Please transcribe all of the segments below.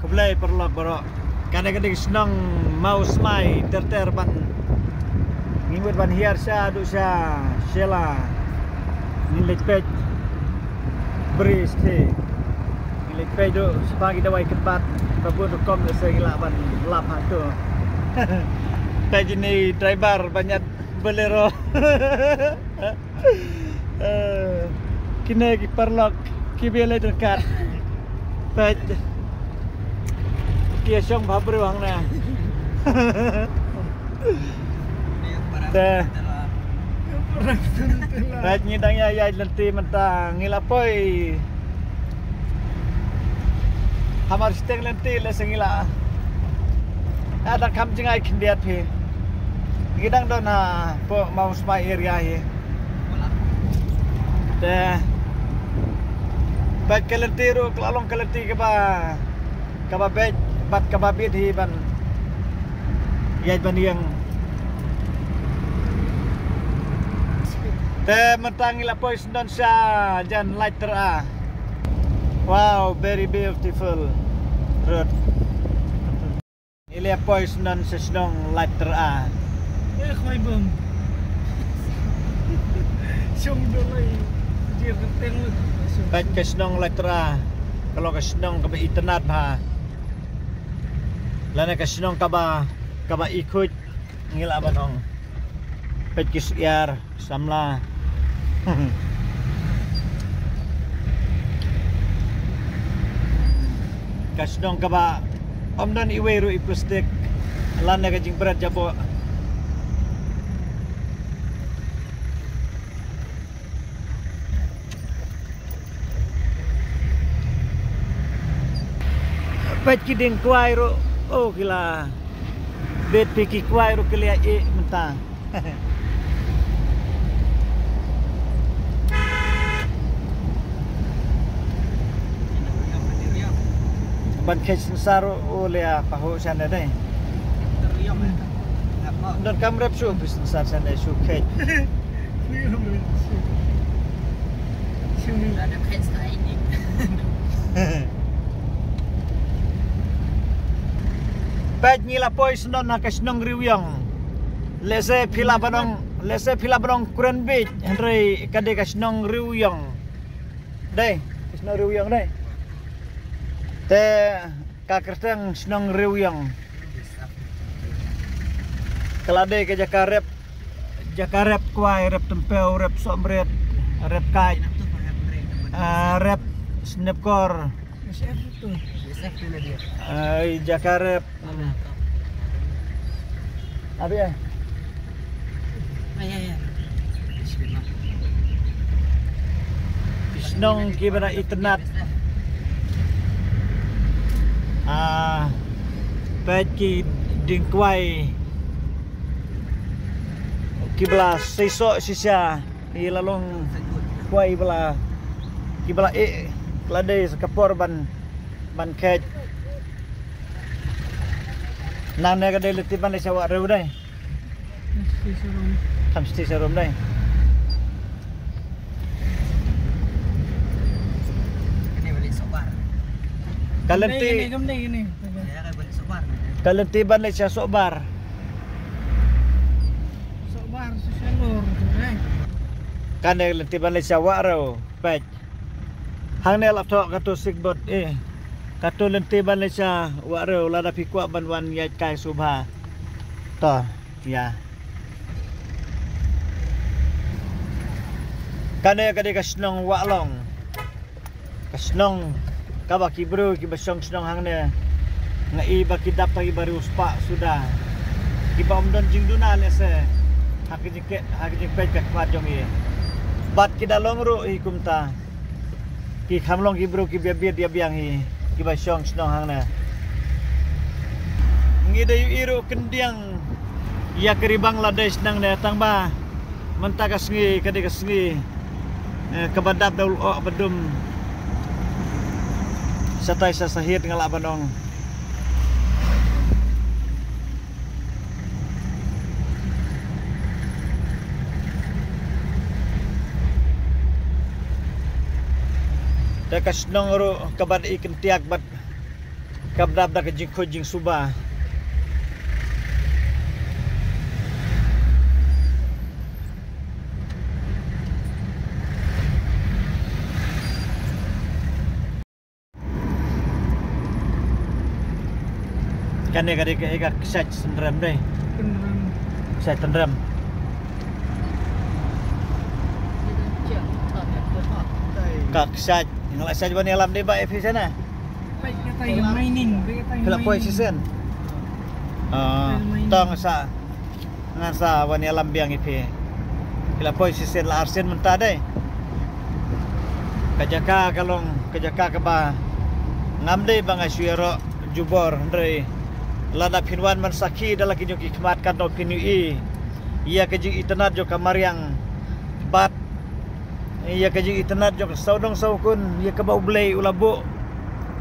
keblai perlok borok kadang-kadang senang mau semai ter ban ngimut ban hiar sya du sya shela nilik pej beris te nilik pej du sepagi dawai kebat babun kom le sengila ban lap tu pej ini driver banyak bolero kini perlok kibele dekat pej kia syong babru hang na dah pej ngidang ya lenti mentang ngilapoi hamar steng lenti le sengila ada kam jingai kindiat phe ngidang dona po mau smai area he dah pej kelenti ro klalong kelenti ke ba bej bat kababit hi ban yai ban yang te mentang ila pois non sha jan lighter a wow very beautiful road ila pois non sa snong lighter a khoi bum sung dolai dir teng bej ke snong lighter a kalau ke snong ke internet ba lana ka sinong kaba ikut ngila banong pej kis yar samla ka sinong kaba omdan iweru ipustik lana ka jing berat jabo pej kiding kuai ro oh gila bet piki kuai ro kelia mentang ban kecin saro oleh apa ho sana deh dan kamera su bisnis sana su kec ada kec ini pej ngila pois non na kasnong riwyong lese phila banong kuren beach henry kade kasnong riwyong dai kasnong riwyong dai te ka kerteng snong riwyong kalade ke jakarep kuai rep tempeu rep somret rep kai rep snepkor jakarep abi ya snong kibana internet pej ki dingkwai kibla sesok sisa ilalong kuai bala kibla klade sekapor ban kec nana ka dele tiban le sawa rew dai tham sti serum dai ini balik sobar kalenti ini ya kan balik sobar kalenti ban le sa sobar susalur kan lenti ban le sawa rew pej hang ne laptop kato sigbot kato lenti ban le sa wa rew lada pikwa ban wan ya kai subha to ya kane kade kasnong walong kasnong kabaki bro ki basong snong hang ne ngai ba kidap pagi baru spa sudah ki bom don jing duna le se hakijik pej pek kwat jong ye bat kidalong ro hikumta ki khamlong ki bro ki biar dia biang hi ki basong snong hang ne ngide yu iro kendiang ya keri Bangladesh nang ne tang ba menta kasngi kade kasngi kebadap daul o bedum satai sasahit ngalak banong dekas nong ro kabad ikan tiak bat kabdab da kejing kojing suba. Kan dia kade ke kesat sendram deh. Kesat sendram. Kak kesat ngalak saja bani alam deh ba FP sana. Baik kata yang mining, Kelak poin season. Tong sa ngan sa wani alam biang ipi. Kelak poin season la arsen mentah deh. Kajaka kalong kajaka ke ba ngam deh bang asyiro jubor ndre lada pinwan man saki dalam kinyo kikmat kanto pinui. Ia kejing itenat jo kamariang bat. Ia kejing itenat jo saudong saukun ia kebau blei ulabu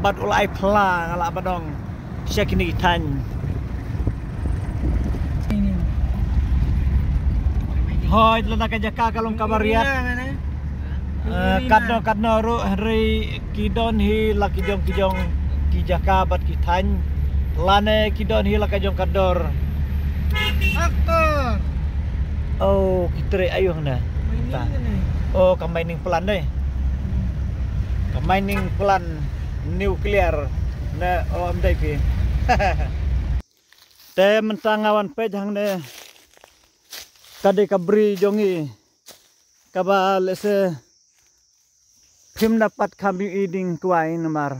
bat ulai pla ngala badong syakini itan. Hoi lada kajaka kalong kamariat. Kadno ru hari kidon hi laki jong kijaka bat kitan. Lane kidon hi laki jong kador. Aktor. Oh, kitre ayuh na. Oh, combining plan deh. Combining plan nuklear na OMD pi. Te mentang awan pej hang ne. Kade kabri jongi. Kaba lese film dapat kami iding kuai nomor.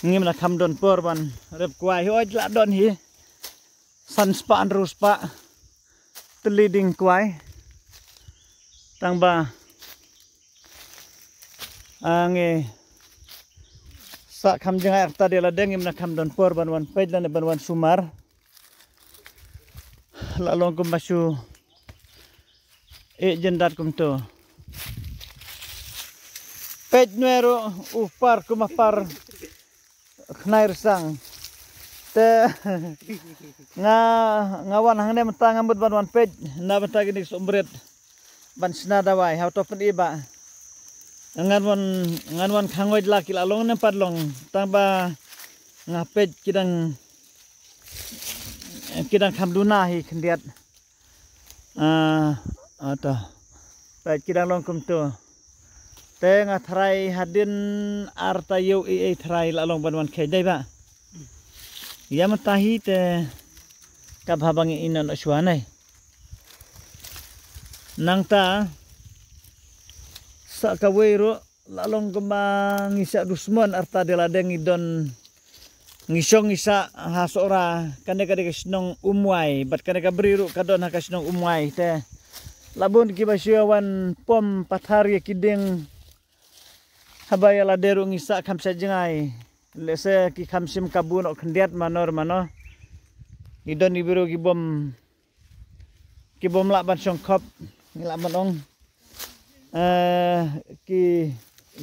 Ngim na kam don porban rep kuai hoi la don hi. Sanspa andruspa teliding kuai tangba ange sa kam jengai arta de la dengim na kam don por banwan pejlan banwan sumar la long kum basu jendat kum to pej nuero upar kumapar knair sang te ngawan hang ne mentang ngambut banwan pej na bentag ni sombret ban snadawai how to pen iba nganwan khangoi laki lalong ne padlong tangba ngapej kidang khamduna hi khendiat ata pej kidang long kum to te ngathrai hadin artayu e thrai lalong banwan khej dai ba. Ya matahi te kabhabangi inon aswanay. Nang ta sa kawero lalong gumang isa dusmon arta de ladeng idon ngisong isa hasora kane kasnong umway bat kane kabriru kadon kasnong umway te labon kibasyawan pom pathari kideng habaya laderu ngisa kamsa jengai. Lese ki khamsim kabun ok khendiat manor idon ibiru kibom la ban songkop ngila manong ki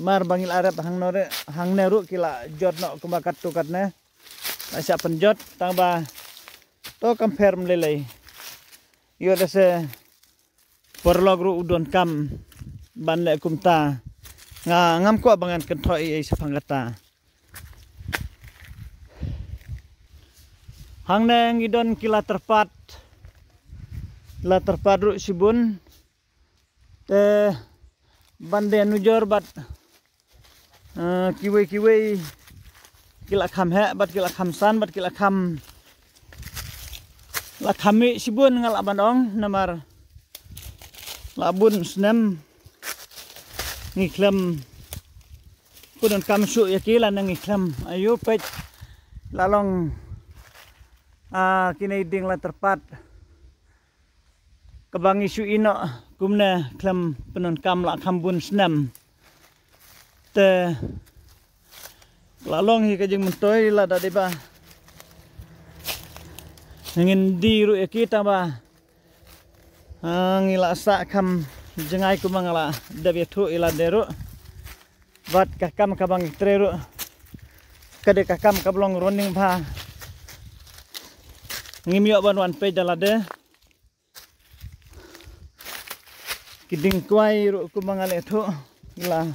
mar bangil arep hang neru kila jot no kumakat tukatne asa penjot tangba to compare melelai yo dese porlogru udon kam ban le kumta ngam ko bangan kenthoi sa panggata. Hang neng idon kila terpat ru sibun te bande nujor bat kiwe kila kham he bat kila kham san bat kila kham la khami sibun ngal abanong namar labun snem ngiklam kudon kam su yakila nang ngiklam ayo pej lalong kinaiding la terpat kabang isu ino kumne klam penon kam la kambun senam te lalong hi kajing mentoy la da deba ngin diru kita ba ngila sa kam jengai kumangala dabetu ila deru bat kakam kabang treru kade kakam kablong running ba ngimyo banwan pe jalade kiding kuai ru kumangale thu ila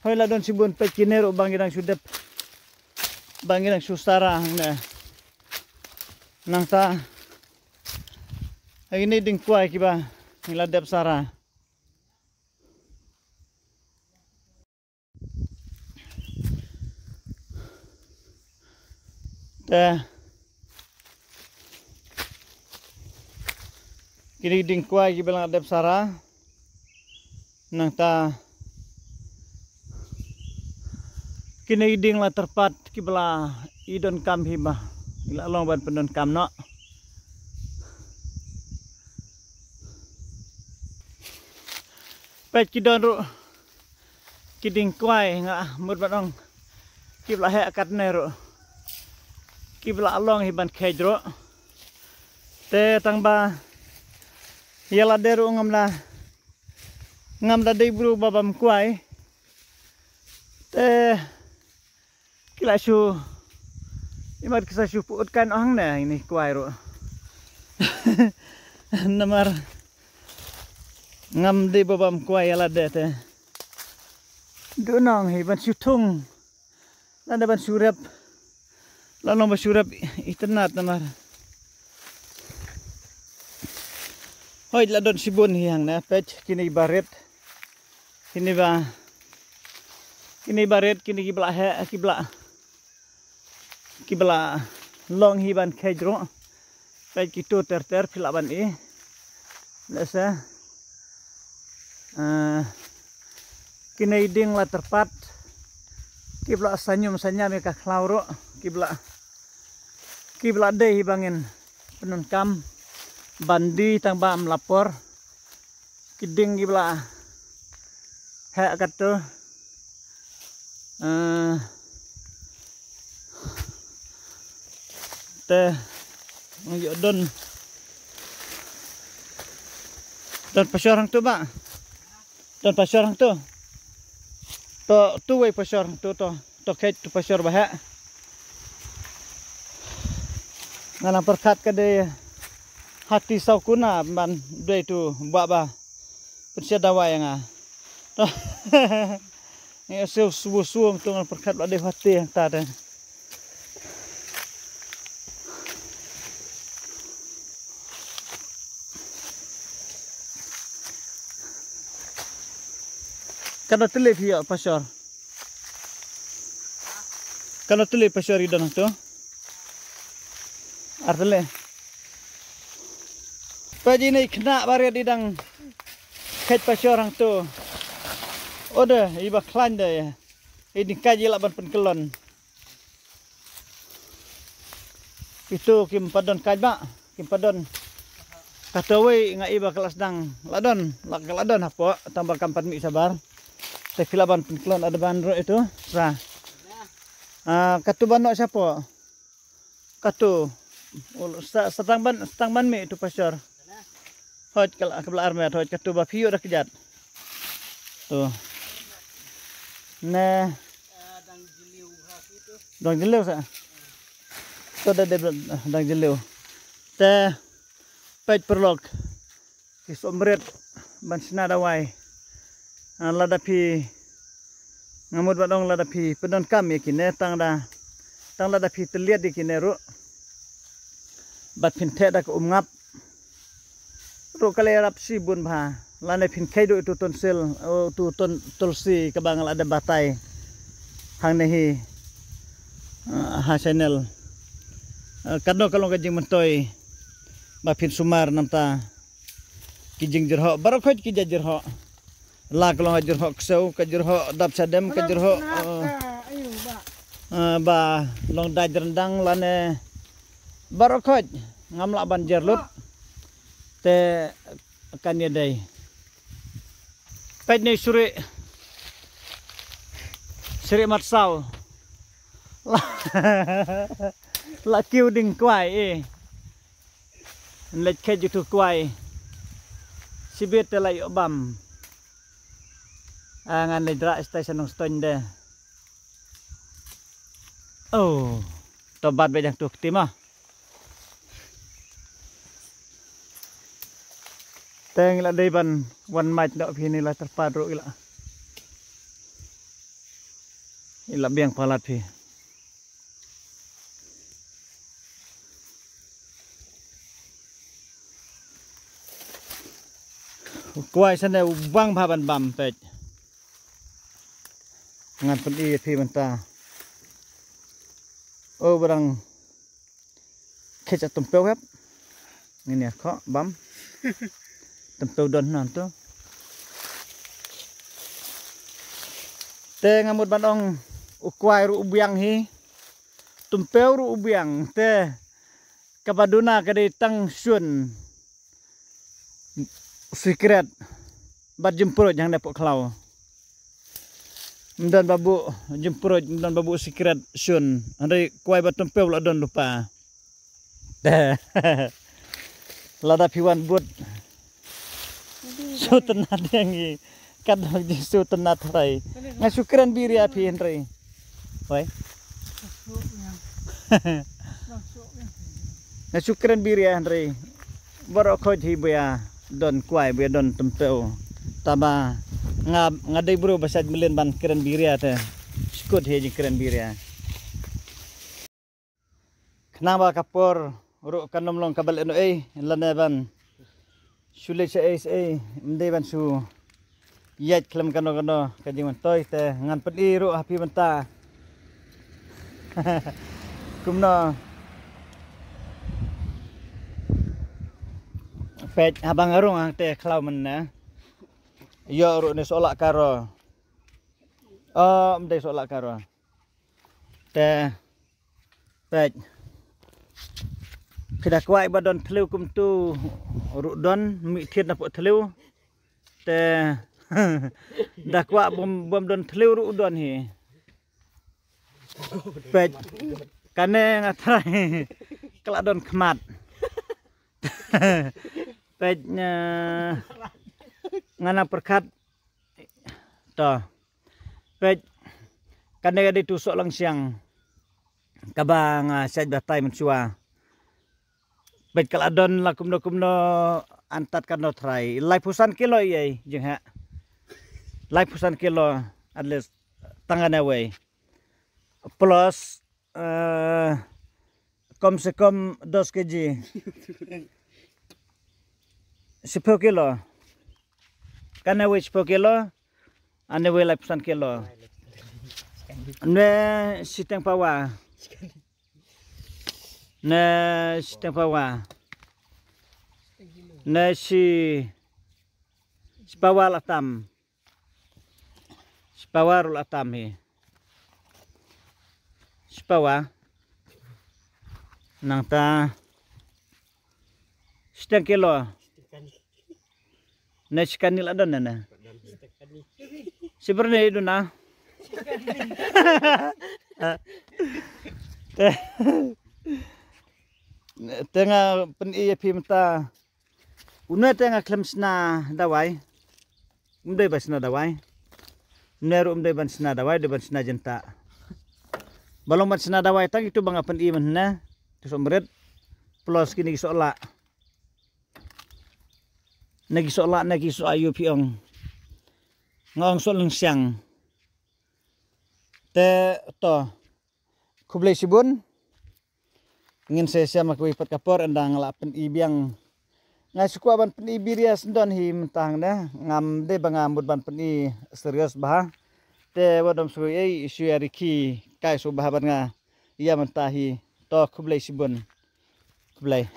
Hoy la don sibun pet kinero bangirang sudep. Bangirang susara na. Nang ta. Ay ini ding kuai kiba ngiladep sara. Kini ding kuai kiba ngiladep sara. Nang ta kini ding la terpat kibla idon kam hiba ila long ban pendon kam no pet kidon ru kiding kuai nga mut batong kibla he akat ne ru kibla long hiban khejro te tangba yala deru ngam da dei bru babam kuai te kila syu imat kisa syu puut kan orang na ini kuai ro namar ngam de babam kuai ala de te dunong hi ban syutung landa ban surap lalong ban surap iternat namar hoy la don sibun hiang na pet kini baret kini baret kini kibla he kibla long hiban khejro pet kitu ter philaban lesa kini ding la terpat kibla senyum ka klauro kibla de hibangin penun kam bandi tang ba melapor kiding kibla he katu te ngi don pasyarang tu ba don pasyarang tu way pasyarang tu to kait tu pasyar bah ngana perkat ka de hati saukuna ban doi tu ba persiadawa yang to ni asal subuh-subuh tu ngan perkat ada hati yang tak ada. Kalau telip ya pasar. Kalau telip pasar idan tu. Artele. Paji ni kena baret idang ket pasar orang tu. Oda iba klan dah. Ini kaji laban penkelon. Itu kim padon kajba, kim padon. Katawe ngai iba kelas dang ladon apa tambah kampan mi sabar. Tefilaban penkelon ada bandro itu. Sah. Katu banok siapa? Katu. Setang ban mi itu pasar. Hot kalau kebelah armet hot katu bafiu dah kejat. Tuh. Nah. Dang jeliu sah. Tu dah dang jeliu. Te pej perlok. Kisomret ban senadawai. Ladapi ngamud badong ladapi pedon kami kini tang ladapi terlihat di kini ru bat pintek dak umngap ru kale rap sibun bah lane pin kaido itu tonsil tu ton tulsi kebangal ada batai hang nehi ha channel kado kalong kajing mentoy bapin sumar namta kijing jerho barokot kija jerho la kalau ngajur hok seu kajur hok dap sadem kajur hok ba long dai rendang lane barokot ngamla ban jerlut te kan ya dai pet ni suri matsau la kiu ding kwai lek ke jitu kwai sibet la yo bam ngan ledra station stone de. Oh, tobat bejang tu timah. Teng la dei ban wan mach dak phini la terpadro ila. ilap biang palat pi. Kuai sana ubang baban bam pej. Ngan pen I pi menta. Oh barang kecap tempel hep. Ini kok bam. Tempel don nanti. Te ngamut bandong ukuai ru ubiang hi. Tumpeu ru ubiang te kapaduna kadi tang sun. Secret bat jempurut yang dapat kelau. Dan babu jempurut dan babu secret sun. Andai kuai bat tumpeu la don lupa. Te lada piwan but. So tenat yang i kadang jisu tenat rai. Ngasukran biri api Henry. Woi. Ngasukran biri Henry. Baru kau hibaya don kuai be don tempeu. Taba ngadai bro basad milen ban keren biri ate. Skut heji keren biri. Kenapa kapor ru kanom long kabal eno lanaban. Sulit saya mendai ban su yat kelam kano kajiman toy te ngan pedi ru api benta. Kumno pet abang arung te kelau men yo ru ne solak karo. Oh mendai solak karo. Te pet Kedah kuai badon telu kum tu rudon mi thiet napok telu te dah kuat bom don telu rudon hi pej kane ngatrai kelak don kemat pej ngana perkat to pej kane gadi tusuk lang siang kabang saj batai mensua. Baik kalau adon lah kumno antat kano try. Lai pusan kilo ye jeng ha. Lai pusan kilo at least tangan away. Plus kom se kom 2 kg. 10 kilo. Kan away 10 kilo. Ane away lai pusan kilo. Ne siteng pawa. Na siteng pawa. Na si pawa latam. Si pawa latam hi. Si pawa nang ta siteng kilo. Na si kanil adon na. Si berne itu na. Tengah pen pi menta una tengah klemsna dawai umdai basna dawai neru umdai bansna dawai de bansna jenta balong bansna dawai tang itu bang pen i menna tu somret plus kini gisola nagi sola nagi so ayu piong ngong so leng siang te to kublai sibun ingin saya makui pat kapor endang lapen ibiang ngai suku ban pen ibirias don hi mentang dah ngam de bangamud ban pen serius bah te wadom suku isu ariki kai so bah ban nga ia mentahi to kublai sibun kublai